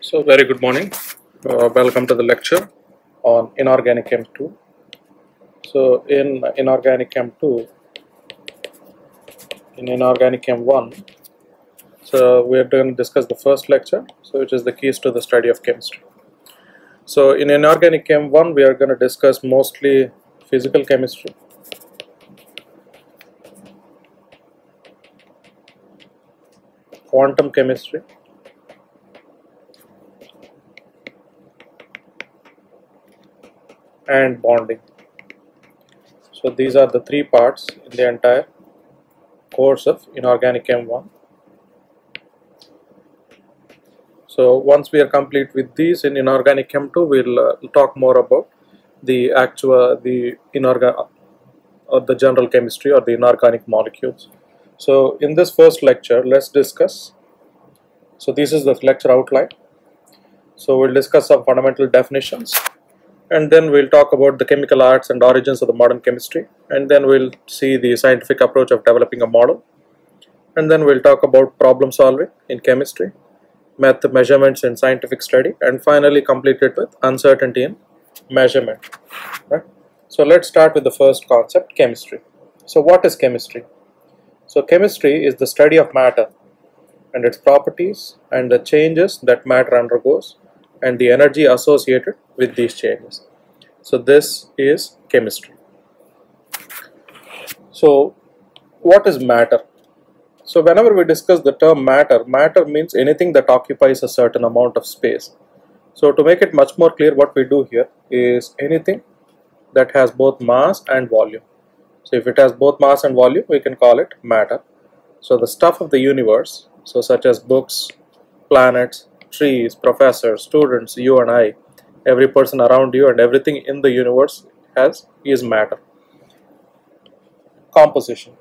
So very good morning. Welcome to the lecture on Inorganic Chem 2. So in Inorganic Chem 2, in Inorganic Chem 1, so we are going to discuss the first lecture, so which is the keys to the study of chemistry. So in Inorganic Chem 1, we are going to discuss mostly physical chemistry, quantum chemistry, and bonding. So these are the three parts in the entire course of Inorganic Chem 1. So once we are complete with these in Inorganic Chem 2, we'll talk more about the general chemistry or the inorganic molecules. So in this first lecture, let's discuss. So this is the lecture outline. So we'll discuss some fundamental definitions, and then we'll talk about the chemical arts and origins of the modern chemistry, and then we'll see the scientific approach of developing a model, and then we'll talk about problem solving in chemistry, measurements in scientific study, and finally complete it with uncertainty in measurement. Right? So let's start with the first concept, chemistry. So what is chemistry? So chemistry is the study of matter and its properties and the changes that matter undergoes and the energy associated with these changes. So this is chemistry. So what is matter? So whenever we discuss the term matter, matter means anything that occupies a certain amount of space. So to make it much more clear, what we do here is anything that has both mass and volume. So if it has both mass and volume, we can call it matter. So the stuff of the universe, so such as books, planets, trees, professors, students, you and I, every person around you and everything in the universe is matter. Composition.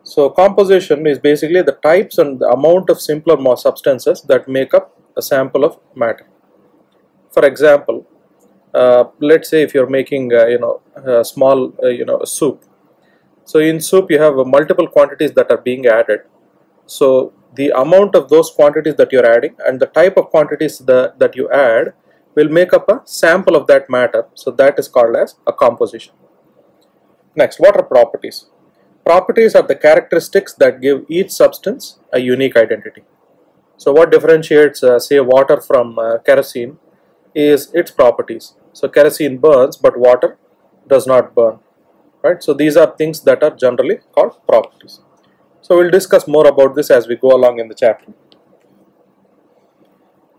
So composition is basically the types and the amount of simpler substances that make up a sample of matter. For example, let's say if you're making a small soup. So in soup you have multiple quantities that are being added. So the amount of those quantities that you're adding and the type of quantities that you add will make up a sample of that matter. So that is called as a composition. Next, what are properties? Properties are the characteristics that give each substance a unique identity. So what differentiates say water from kerosene is its properties. So kerosene burns but water does not burn. Right? So these are things that are generally called properties. So we'll discuss more about this as we go along in the chapter.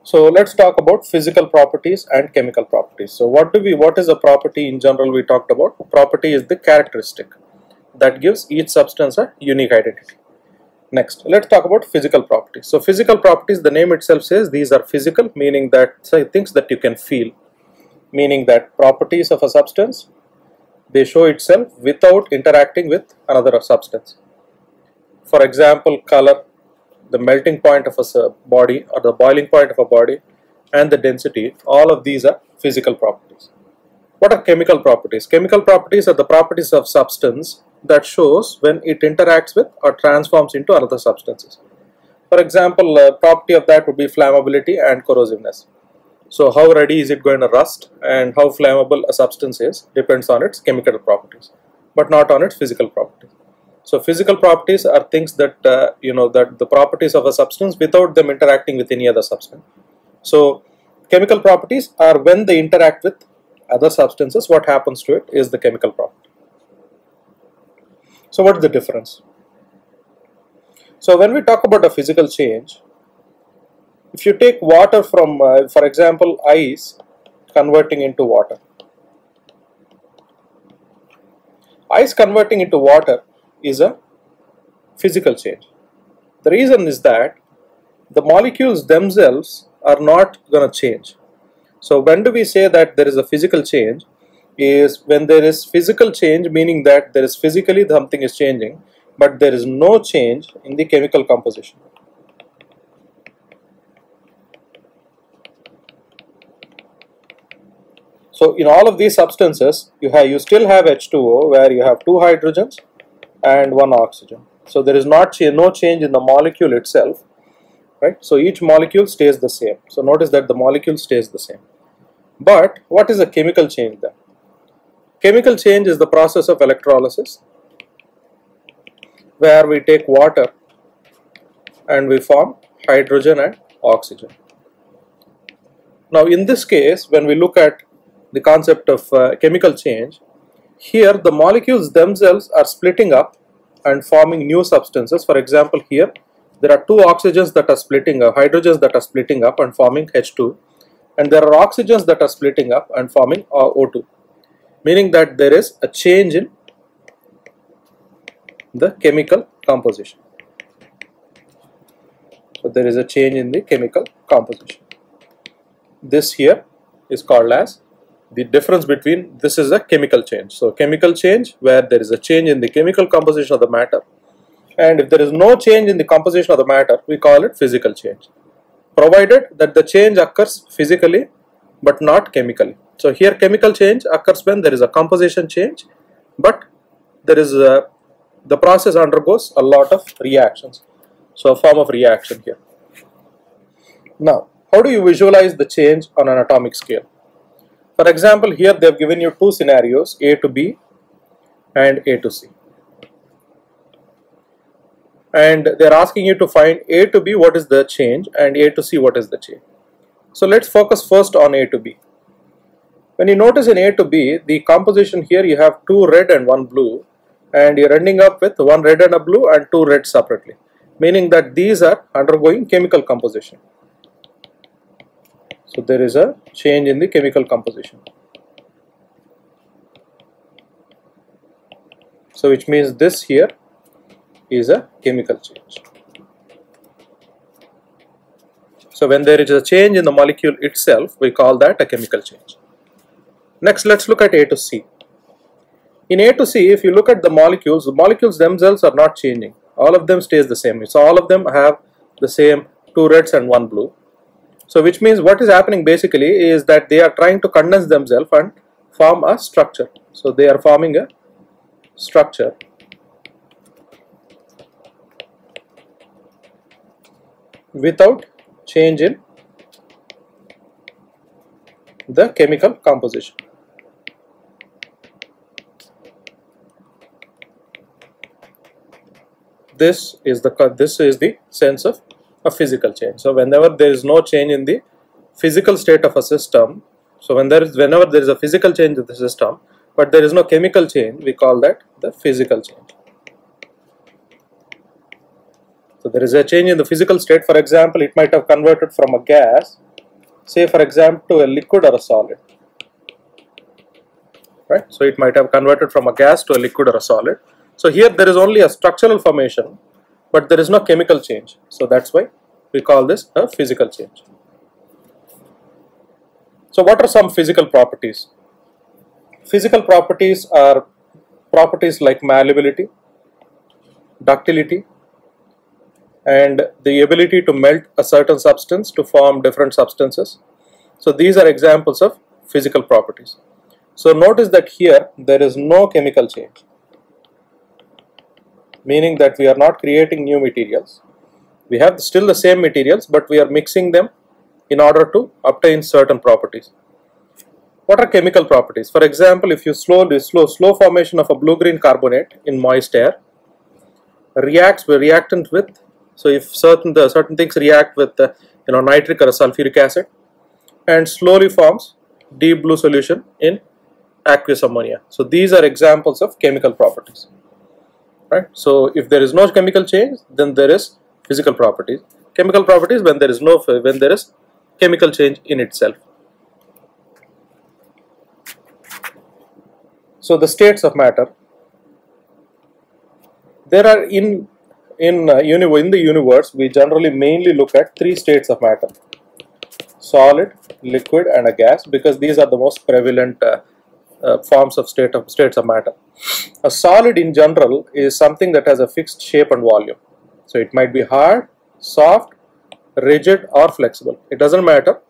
So let's talk about physical properties and chemical properties. So what is a property in general? We talked about property is the characteristic that gives each substance a unique identity. Next, let's talk about physical properties. So physical properties, the name itself says these are physical, meaning that things that you can feel, meaning that properties of a substance, they show itself without interacting with another substance. For example, color, the melting point of a body or the boiling point of a body, and the density, all of these are physical properties. What are chemical properties? Chemical properties are the properties of substance that shows when it interacts with or transforms into other substances. For example, a property of that would be flammability and corrosiveness. So how ready is it going to rust and how flammable a substance is depends on its chemical properties, but not on its physical properties. So physical properties are things that that the properties of a substance without them interacting with any other substance. So chemical properties are when they interact with other substances, what happens to it is the chemical property. So what is the difference? So when we talk about a physical change, if you take water from, for example, ice converting into water. Ice converting into water is a physical change. The reason is that the molecules themselves are not going to change. So when do we say that there is a physical change? Is when there is physical change, meaning that there is physically something is changing, but there is no change in the chemical composition. So in all of these substances, you still have H2O where you have 2 hydrogens and 1 oxygen. So there is no change in the molecule itself, right? So each molecule stays the same. So notice that the molecule stays the same. But what is a chemical change then? Chemical change is the process of electrolysis where we take water and we form hydrogen and oxygen. Now in this case, when we look at the concept of chemical change, here the molecules themselves are splitting up and forming new substances. For example, here there are two oxygens that are splitting up, hydrogens that are splitting up and forming H2, and there are oxygens that are splitting up and forming O2, meaning that there is a change in the chemical composition. So there is a change in the chemical composition. This here is called as the difference between, this is a chemical change. So chemical change where there is a change in the chemical composition of the matter, and if there is no change in the composition of the matter, we call it physical change, provided that the change occurs physically but not chemically. So here chemical change occurs when there is a composition change, but there is the process undergoes a lot of reactions. So a form of reaction here. Now, how do you visualize the change on an atomic scale? For example, here they have given you two scenarios, A to B and A to C. And they are asking you to find A to B what is the change and A to C what is the change. So let's focus first on A to B. When you notice in A to B, the composition here you have two red and one blue, and you're ending up with one red and a blue and two reds separately, meaning that these are undergoing chemical composition. So there is a change in the chemical composition. So which means this here is a chemical change. So when there is a change in the molecule itself, we call that a chemical change. Next, let's look at A to C. In A to C, if you look at the molecules themselves are not changing. All of them stays the same. So all of them have the same two reds and one blue. So which means what is happening basically is that they are trying to condense themselves and form a structure. So they are forming a structure without change in the chemical composition. This is the sense of a physical change. So whenever there is no change in the physical state of a system, so whenever there is a physical change in the system but there is no chemical change, we call that the physical change. So there is a change in the physical state. For example, it might have converted from a gas, say for example, to a liquid or a solid, right? So it might have converted from a gas to a liquid or a solid. So here there is only a structural formation, but there is no chemical change. So that's why we call this a physical change. So what are some physical properties? Physical properties are properties like malleability, ductility, and the ability to melt a certain substance to form different substances. So these are examples of physical properties. So notice that here there is no chemical change, meaning that we are not creating new materials. We have still the same materials, but we are mixing them in order to obtain certain properties. What are chemical properties? For example, if you slow formation of a blue-green carbonate in moist air reacts with reactant with, so if certain things react with nitric or sulfuric acid and slowly forms deep blue solution in aqueous ammonia. So these are examples of chemical properties. Right? So if there is no chemical change, then there is physical properties. Chemical properties when there is chemical change in itself. So the states of matter. There are in the universe we generally mainly look at three states of matter: solid, liquid, and a gas, because these are the most prevalent forms of states of matter. A solid in general is something that has a fixed shape and volume. So it might be hard, soft, rigid, or flexible. It doesn't matter.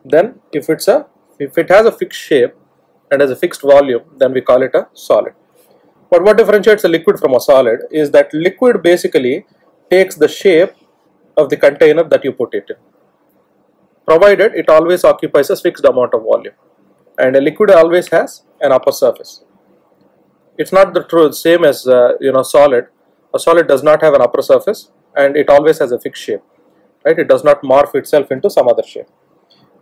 Then if it has a fixed shape and has a fixed volume, then we call it a solid. But what differentiates a liquid from a solid is that liquid basically takes the shape of the container that you put it in, provided it always occupies a fixed amount of volume, and a liquid always has an upper surface. It's not the same as solid. A solid does not have an upper surface, and it always has a fixed shape, right? It does not morph itself into some other shape.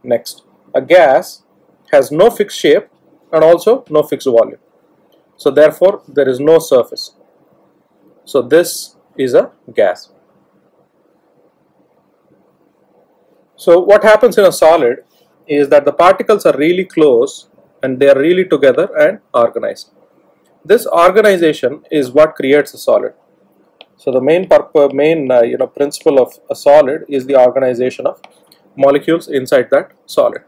Next, a gas has no fixed shape and also no fixed volume, so therefore there is no surface. So this is a gas. So what happens in a solid is that the particles are really close and they are really together and organized. This organization is what creates a solid. So the main principle of a solid is the organization of molecules inside that solid.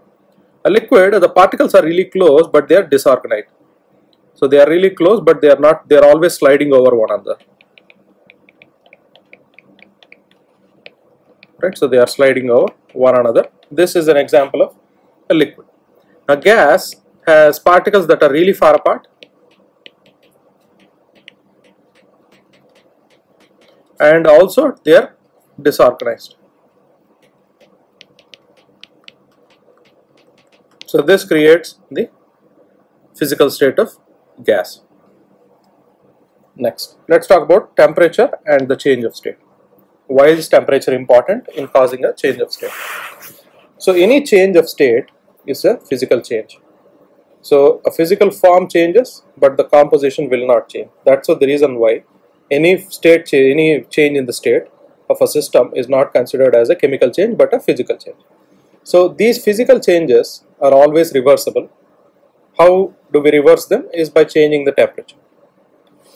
A liquid, the particles are really close but they are disorganized. So they are really close but they are not, they are always sliding over one another. Right, so they are sliding over one another. This is an example of a liquid. A gas has particles that are really far apart and also they are disorganized. So this creates the physical state of gas. Next, let's talk about temperature and the change of state. Why is temperature important in causing a change of state? So any change of state is a physical change. So a physical form changes but the composition will not change. That's the reason why any change in the state of a system is not considered as a chemical change but a physical change. So these physical changes are always reversible. How do we reverse them? Is by changing the temperature.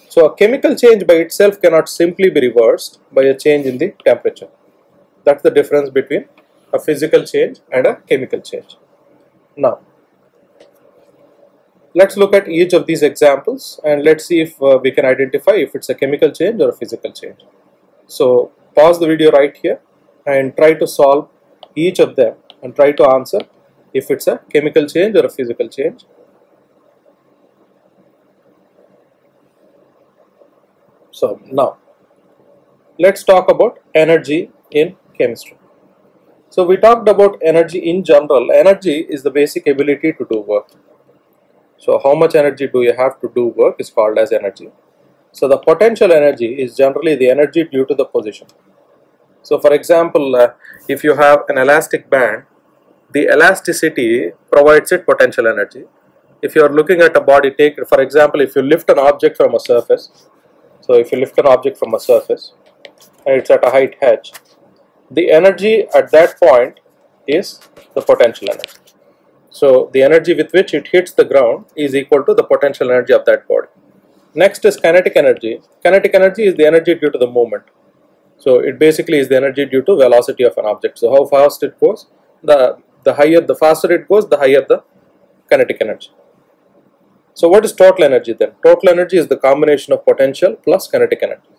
So a chemical change by itself cannot simply be reversed by a change in the temperature. That's the difference between a physical change and a chemical change. Now, let's look at each of these examples and let's see if we can identify if it's a chemical change or a physical change. So pause the video right here and try to solve each of them and try to answer if it's a chemical change or a physical change. So now, let's talk about energy in chemistry. So we talked about energy in general. Energy is the basic ability to do work. So how much energy do you have to do work is called as energy. So the potential energy is generally the energy due to the position. So for example, if you have an elastic band, the elasticity provides it potential energy. If you are looking at a body, take for example, if you lift an object from a surface, so if you lift an object from a surface and it's at a height h, the energy at that point is the potential energy. So the energy with which it hits the ground is equal to the potential energy of that body. Next is kinetic energy. Kinetic energy is the energy due to the movement. So it basically is the energy due to velocity of an object. So how fast it goes, the faster it goes, the higher the kinetic energy. So what is total energy then? Total energy is the combination of potential plus kinetic energy.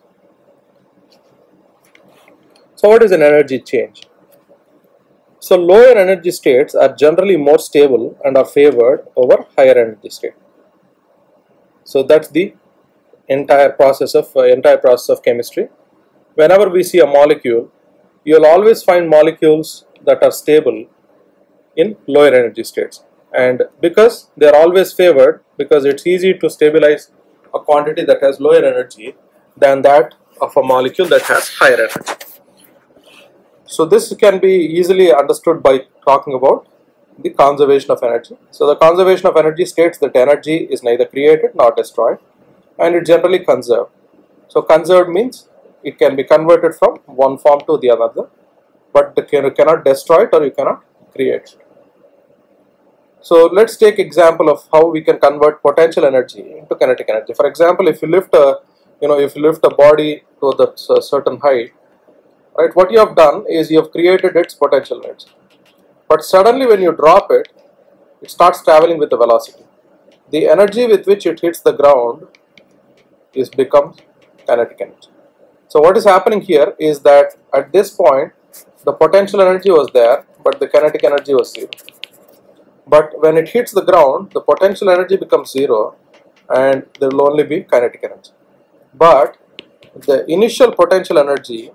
So what is an energy change? So lower energy states are generally more stable and are favored over higher energy state. So that's the entire process of chemistry. Whenever we see a molecule, you will always find molecules that are stable in lower energy states, and because they are always favored, because it's easy to stabilize a quantity that has lower energy than that of a molecule that has higher energy. So this can be easily understood by talking about the conservation of energy. So the conservation of energy states that energy is neither created nor destroyed, and it's generally conserved. So conserved means it can be converted from one form to the other, but you cannot destroy it or you cannot create it. So let's take example of how we can convert potential energy into kinetic energy. For example, if you lift a body to a certain height, right, what you have done is you have created its potential energy. But suddenly when you drop it, it starts traveling with the velocity. The energy with which it hits the ground becomes kinetic energy. So what is happening here is that at this point the potential energy was there, but the kinetic energy was zero. But when it hits the ground, the potential energy becomes zero and there will only be kinetic energy. But the initial potential energy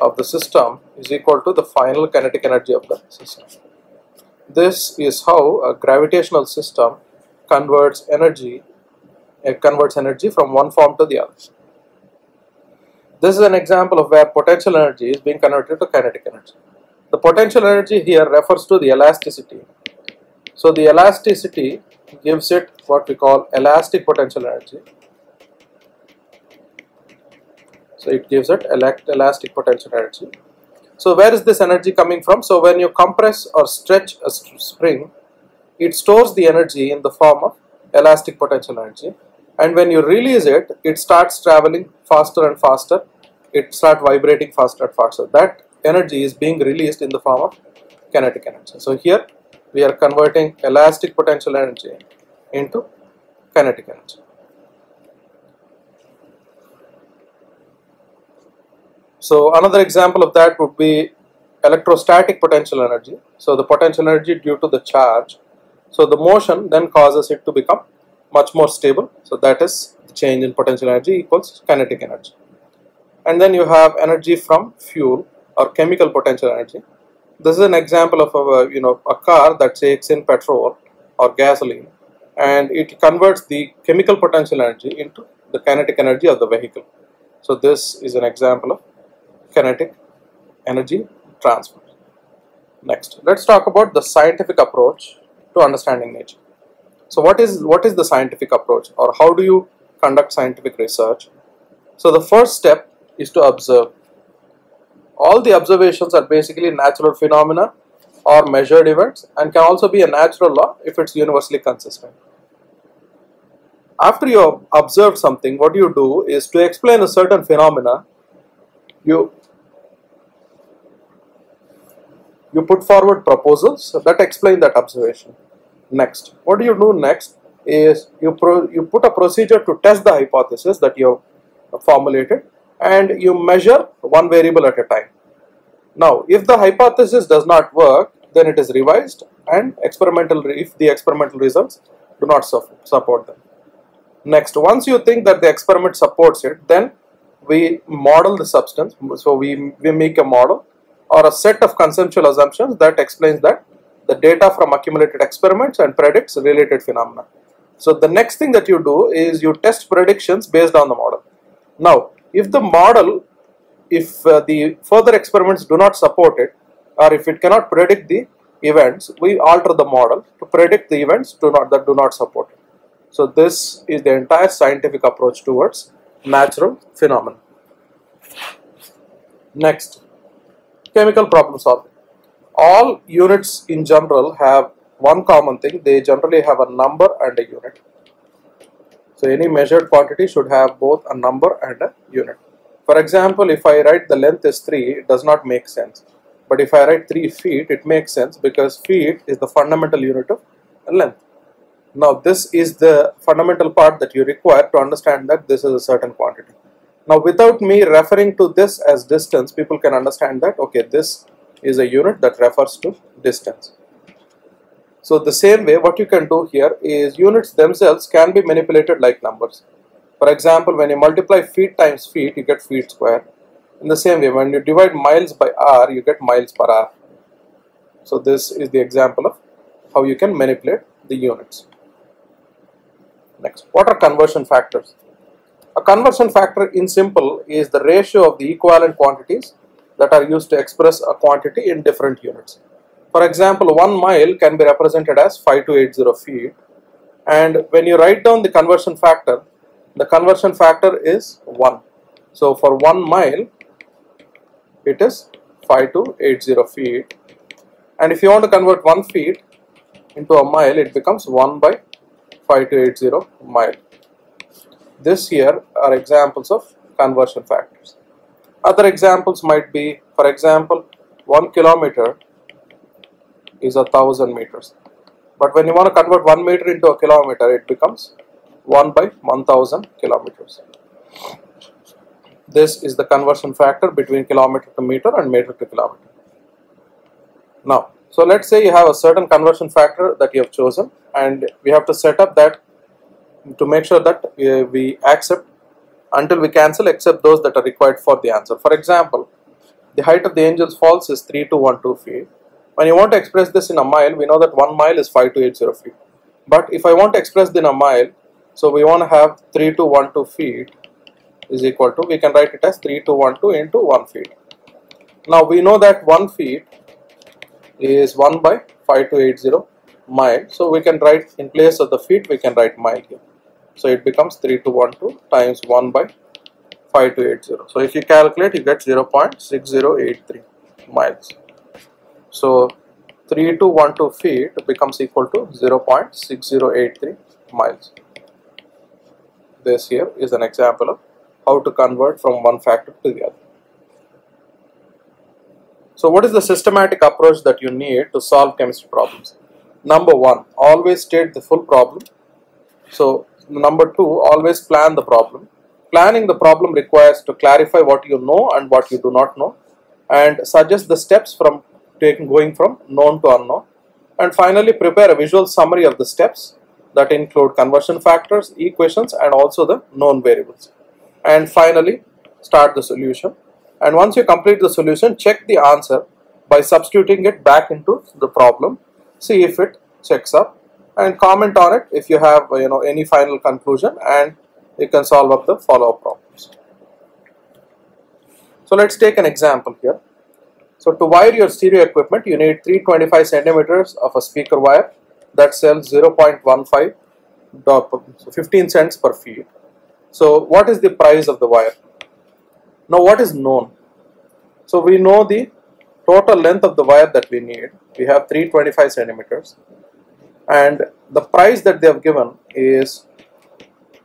of the system is equal to the final kinetic energy of the system. This is how a gravitational system converts energy from one form to the other. This is an example of where potential energy is being converted to kinetic energy. The potential energy here refers to the elasticity. So the elasticity gives it what we call elastic potential energy. So it gives it elastic potential energy. So where is this energy coming from? So when you compress or stretch a spring, it stores the energy in the form of elastic potential energy, and when you release it, it starts traveling faster and faster. It starts vibrating faster and faster. That energy is being released in the form of kinetic energy. So here we are converting elastic potential energy into kinetic energy. So another example of that would be electrostatic potential energy. So the potential energy due to the charge. So the motion then causes it to become much more stable. So that is the change in potential energy equals kinetic energy. And then you have energy from fuel or chemical potential energy. This is an example of a car that takes in petrol or gasoline, and it converts the chemical potential energy into the kinetic energy of the vehicle. So this is an example of kinetic energy transfer. Next, let's talk about the scientific approach to understanding nature. So what is the scientific approach, or how do you conduct scientific research? So the first step is to observe. All the observations are basically natural phenomena or measured events, and can also be a natural law if it's universally consistent. After you have observed something, what you do is to explain a certain phenomena, you put forward proposals that explain that observation. Next, what do you do next is you put a procedure to test the hypothesis that you have formulated, and you measure one variable at a time. Now, if the hypothesis does not work, then it is revised, and if the experimental results do not support them. Next, once you think that the experiment supports it, then we model the substance. So we make a model or a set of conceptual assumptions that explains that the data from accumulated experiments and predicts related phenomena. So the next thing that you do is you test predictions based on the model. Now, if the further experiments do not support it, or if it cannot predict the events, we alter the model to predict the events that do not support it. So this is the entire scientific approach towards natural phenomena. Next, chemical problem solving. All units in general have one common thing. They generally have a number and a unit. So any measured quantity should have both a number and a unit. For example, if I write the length is 3, it does not make sense. But if I write 3 feet, it makes sense, because feet is the fundamental unit of length. Now this is the fundamental part that you require to understand that this is a certain quantity. Now without me referring to this as distance, people can understand that, okay, this is a unit that refers to distance. So the same way, what you can do here is units themselves can be manipulated like numbers. For example, when you multiply feet times feet, you get feet square. In the same way, when you divide miles by hour, you get miles per hour. So this is the example of how you can manipulate the units. Next, what are conversion factors? A conversion factor in simple is the ratio of the equivalent quantities that are used to express a quantity in different units. For example, 1 mile can be represented as 5280 feet, and when you write down the conversion factor is 1. So for 1 mile, it is 5280 feet, and if you want to convert 1 feet into a mile, it becomes 1 by 5280 mile. This here are examples of conversion factors. Other examples might be, for example, 1 kilometer is 1000 meters. But when you want to convert 1 meter into a kilometer, it becomes 1 by 1000 kilometers. This is the conversion factor between kilometer to meter and meter to kilometer. Now, so let's say you have a certain conversion factor that you have chosen, and we have to set up that to make sure that we accept until we cancel except those that are required for the answer. For example, The height of the angel's falls is 3212 feet. When you want to express this in a mile, we know that 1 mile is 5280 feet. But if I want to express this in a mile, so we want to have 3212 feet is equal to, we can write it as 3212 into 1 feet. Now we know that 1 feet is 1 by 5280 mile. So we can write, in place of the feet, we can write mile here. So it becomes 3212 times 1 by 5280. So if you calculate, you get 0.6083 miles. So 3212 feet becomes equal to 0.6083 miles. This here is an example of how to convert from one factor to the other. So what is the systematic approach that you need to solve chemistry problems? Number one, always state the full problem. So number two, always plan the problem. Planning the problem requires to clarify what you know and what you do not know, and suggest the steps from going from known to unknown. And finally, prepare a visual summary of the steps that include conversion factors, equations, and also the known variables. And finally, start the solution. And once you complete the solution, check the answer by substituting it back into the problem. See if it checks up, and comment on it if you have any final conclusion, and you can solve up the follow-up problems. So let's take an example here. So to wire your stereo equipment, you need 325 centimeters of a speaker wire that sells 0.15, so 15 cents per feet. So what is the price of the wire? Now what is known? So we know the total length of the wire that we need. We have 325 centimeters, and the price that they have given is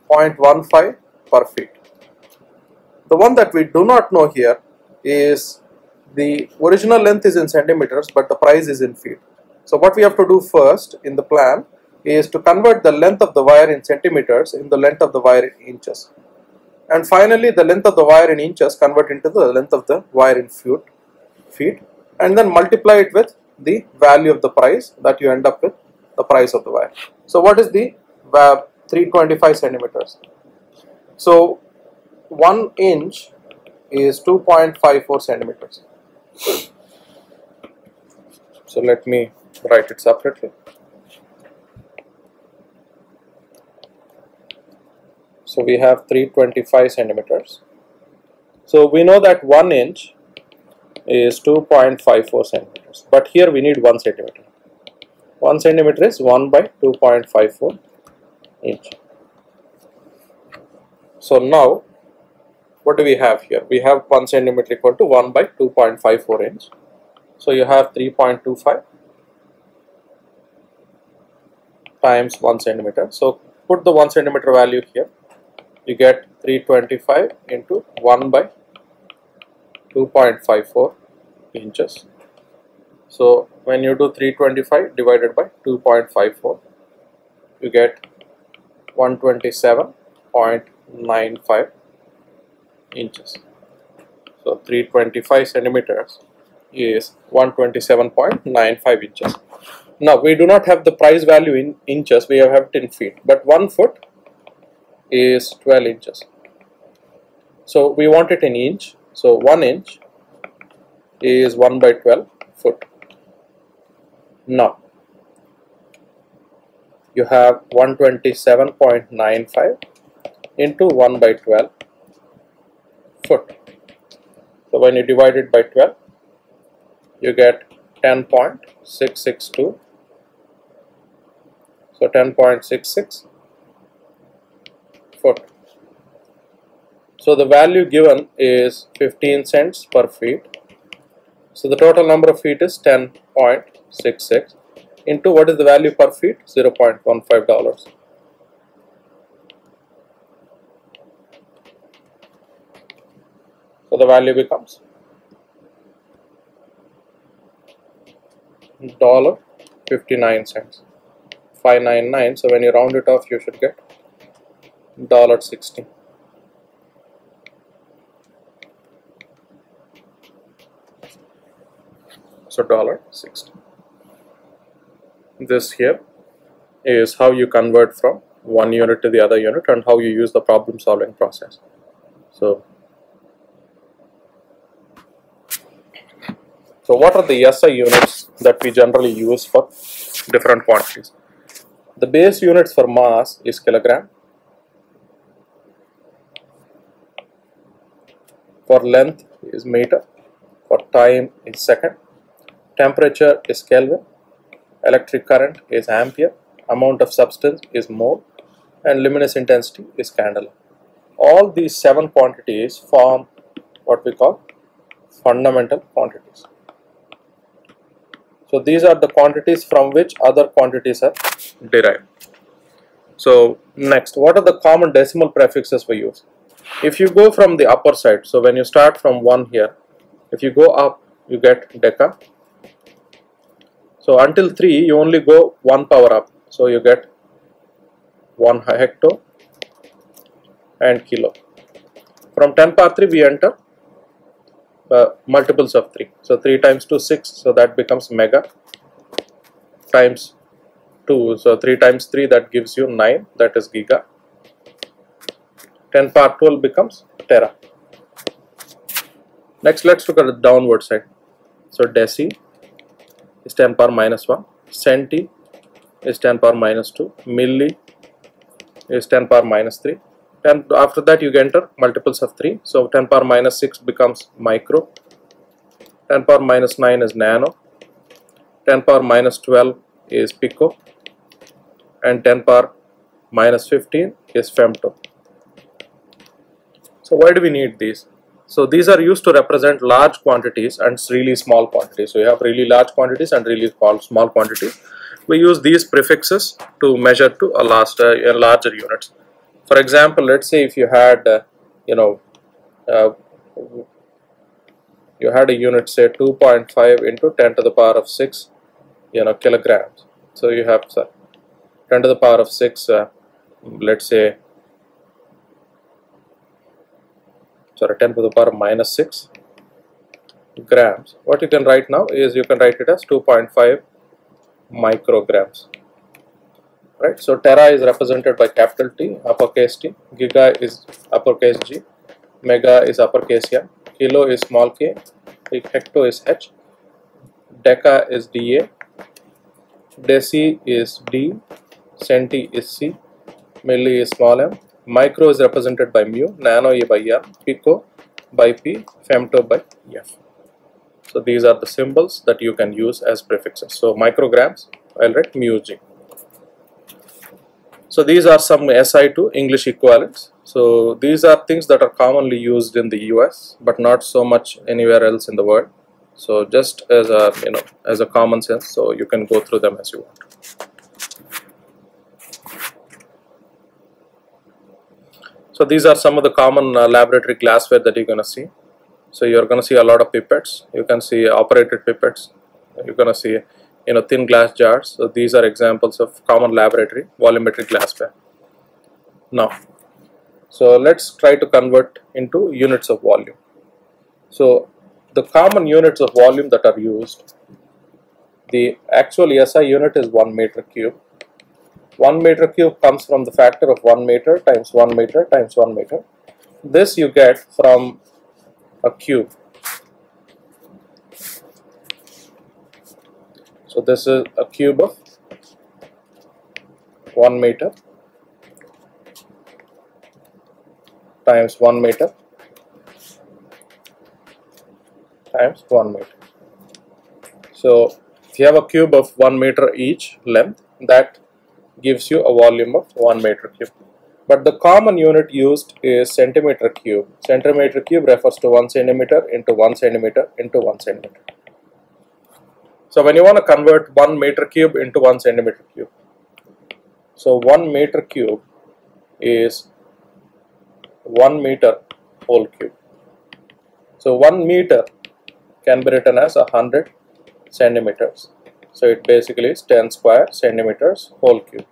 0.15 per feet. The one that we do not know here is the original length is in centimeters, but the price is in feet. So what we have to do first in the plan is to convert the length of the wire in centimeters in the length of the wire in inches. And finally, the length of the wire in inches convert into the length of the wire in feet, and then multiply it with the value of the price, that you end up with the price of the wire. So what is the 325 centimeters? So 1 inch is 2.54 centimeters. So let me write it separately. So we have 325 centimeters. So we know that 1 inch is 2.54 centimeters, but here we need 1 centimeter. 1 centimeter is 1 by 2.54 inch. So now what do we have here? We have 1 centimeter equal to 1 by 2.54 inch. So you have 3.25 times 1 centimeter. So put the 1 centimeter value here. You get 325 into 1 by 2.54 inches. So when you do 325 divided by 2.54, you get 127.95 inches. So 325 centimeters is 127.95 inches. Now we do not have the price value in inches, we have it in feet, but 1 foot is 12 inches. So we want it in inch. So 1 inch is 1 by 12 foot. Now you have 127.95 into 1 by 12 foot. So when you divide it by 12, you get 10.662. So 10.66 foot. So the value given is 15 cents per feet. So the total number of feet is 10.66 into what is the value per feet? $0.15. So the value becomes $1.59, 599. So when you round it off, you should get $1.60. So $1.60. This here is how you convert from one unit to the other unit and how you use the problem solving process. So So what are the SI units that we generally use for different quantities? The base units for mass is kilogram, for length is meter, for time is second, temperature is Kelvin, electric current is ampere, amount of substance is mole, and luminous intensity is candela. All these 7 quantities form what we call fundamental quantities. So these are the quantities from which other quantities are derived. So next, what are the common decimal prefixes we use? If you go from the upper side, so when you start from 1 here, if you go up, you get deca. So until 3, you only go 1 power up. So you get 1 hecto and kilo. From 10 power 3, we enter multiples of 3. So 3 times 2, 6. So that becomes mega times 2. So 3 times 3, that gives you 9. That is giga. 10 power 12 becomes tera. Next, let's look at the downward side. So deci is 10 power minus 1. Centi is 10 power minus 2. Milli is 10 power minus 3. And after that you enter multiples of 3. So 10 power minus 6 becomes micro. 10 power minus 9 is nano. 10 power minus 12 is pico. And 10 power minus 15 is femto. So why do we need these? So these are used to represent large quantities and really small quantities. So you have really large quantities and really small quantities. We use these prefixes to measure to a larger units. For example, let's say if you had you had a unit, say 2.5 into 10 to the power of 6 kilograms. So you have 10 to the power of 6 let's say 10 to the power minus 6 grams. What you can write now is you can write it as 2.5 micrograms. Right, so tera is represented by capital T, uppercase T, giga is uppercase G, mega is uppercase M, kilo is small k, hecto is H, deca is DA, deci is D, centi is C, milli is small m, micro is represented by mu, nano by M, pico by P, femto by F. So these are the symbols that you can use as prefixes. So micrograms, I'll write mu G. So these are some SI to English equivalents. So these are things that are commonly used in the US, but not so much anywhere else in the world. So just as a as a common sense, so you can go through them as you want. So these are some of the common laboratory glassware that you're going to see. So you're going to see a lot of pipettes. You can see operated pipettes. You're going to see thin glass jars. So these are examples of common laboratory volumetric glassware. Now, so let's try to convert into units of volume. So the common units of volume that are used, the actual SI unit is 1 meter cube. 1 meter cube comes from the factor of 1 meter times 1 meter times 1 meter. This you get from a cube. So this is a cube of 1 meter times 1 meter times 1 meter. So if you have a cube of 1 meter each length, that gives you a volume of 1 meter cube. But the common unit used is centimeter cube. Centimeter cube refers to 1 centimeter into 1 centimeter into 1 centimeter. So when you want to convert 1 meter cube into 1 centimeter cube, so 1 meter cube is 1 meter whole cube. So 1 meter can be written as 100 centimeters. So it basically is 10 square centimeters whole cube.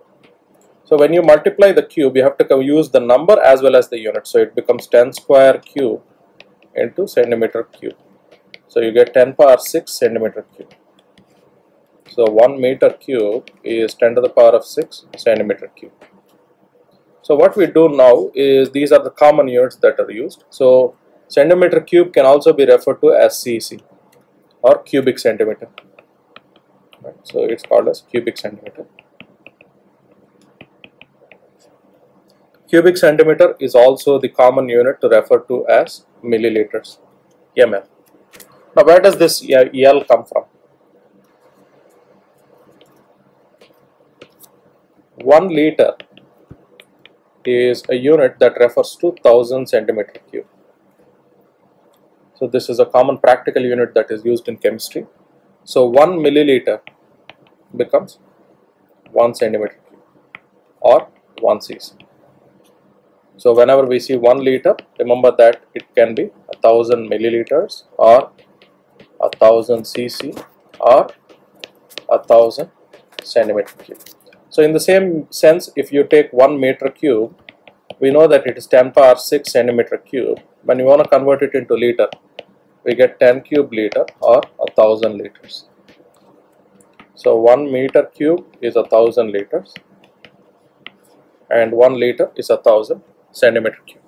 So when you multiply the cube, you have to use the number as well as the unit. So it becomes 10 square cube into centimeter cube. So you get 10 power 6 centimeter cube. So 1 meter cube is 10 to the power of 6 centimeter cube. So what we do now is these are the common units that are used. So centimeter cube can also be referred to as cc or cubic centimeter. Right? So it's called as cubic centimeter. Cubic centimeter is also the common unit to refer to as milliliters, ml. Now where does this L come from? 1 liter is a unit that refers to 1000 centimeter cube. So this is a common practical unit that is used in chemistry. So 1 milliliter becomes 1 centimeter cube or 1 cc. So whenever we see 1 liter, remember that it can be 1000 milliliters or 1000 cc or 1000 centimeter cube. So in the same sense, if you take 1 meter cube, we know that it is 10 power 6 centimeter cube. When you want to convert it into liter, we get 10 cube liter or 1000 liters. So 1 meter cube is 1000 liters and 1 liter is 1000 centimeter cube.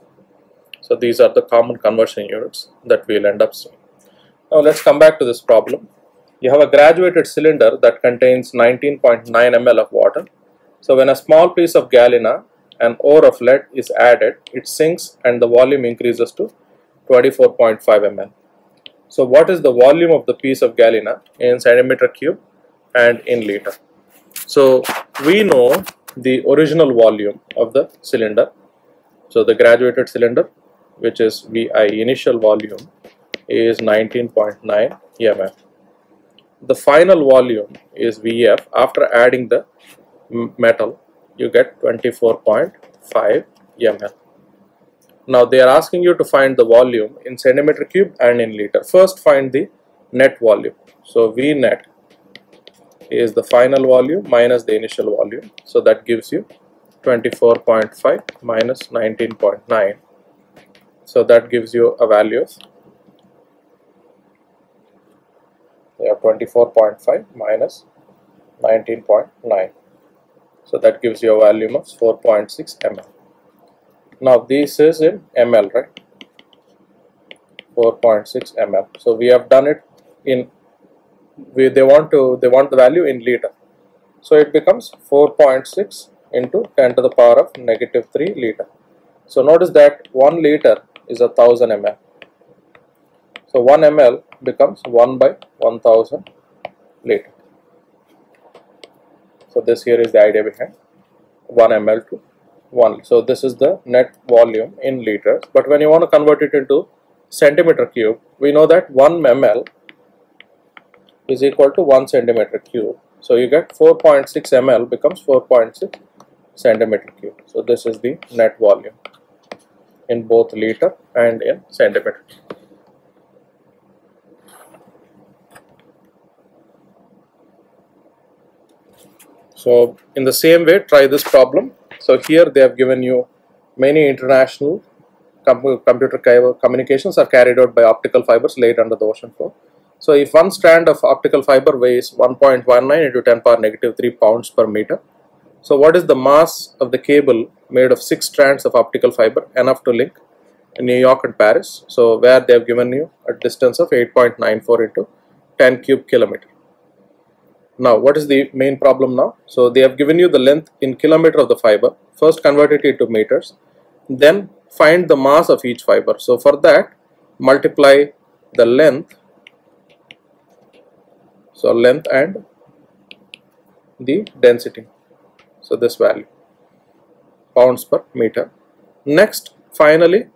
So these are the common conversion units that we will end up seeing. Now let's come back to this problem. You have a graduated cylinder that contains 19.9 ml of water. So when a small piece of galena and ore of lead is added, it sinks and the volume increases to 24.5 ml. So what is the volume of the piece of galena in centimeter cube and in liter? So we know the original volume of the cylinder. So the graduated cylinder, which is VI initial volume, is 19.9 ml. The final volume is VF. After adding the metal, you get 24.5 ml. Now they are asking you to find the volume in centimeter cube and in liter. First find the net volume. So V net is the final volume minus the initial volume. So that gives you 24.5 minus 19.9. So that gives you a value of 24.5 minus 19.9. So that gives you a volume of 4.6 ml. Now this is in ml, right? 4.6 ml. So we have done it in. They want the value in liter. So it becomes 4.6 into 10 to the power of negative 3 liter. So notice that 1 liter is 1000 ml. So 1 ml becomes 1 by 1000 liter. So this here is the idea behind 1 ml to 1. So this is the net volume in liters. But when you want to convert it into centimeter cube, we know that 1 ml is equal to 1 centimeter cube. So you get 4.6 ml becomes 4.6 centimeter cube. So this is the net volume in both liter and in centimeter. So in the same way, try this problem. So here they have given you many international computer communications are carried out by optical fibers laid under the ocean floor. So if one strand of optical fiber weighs 1.19 into 10 power negative 3 pounds per meter. So what is the mass of the cable made of 6 strands of optical fiber enough to link New York and Paris? So where they have given you a distance of 8.94 into 10 cube kilometer. Now what is the main problem now? So they have given you the length in kilometer of the fiber. First convert it into meters. Then find the mass of each fiber. So for that multiply the length. So length and the density. So this value pounds per meter. Next finally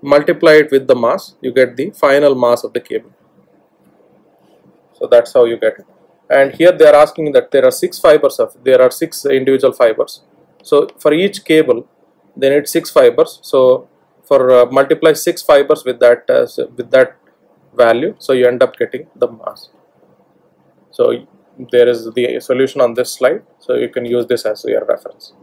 multiply it with the mass. You get the final mass of the cable. So that's how you get it. And here they are asking that there are 6 individual fibers. So for each cable they need 6 fibers. So for multiply 6 fibers with that value, so you end up getting the mass. So there is the solution on this slide, so you can use this as your reference.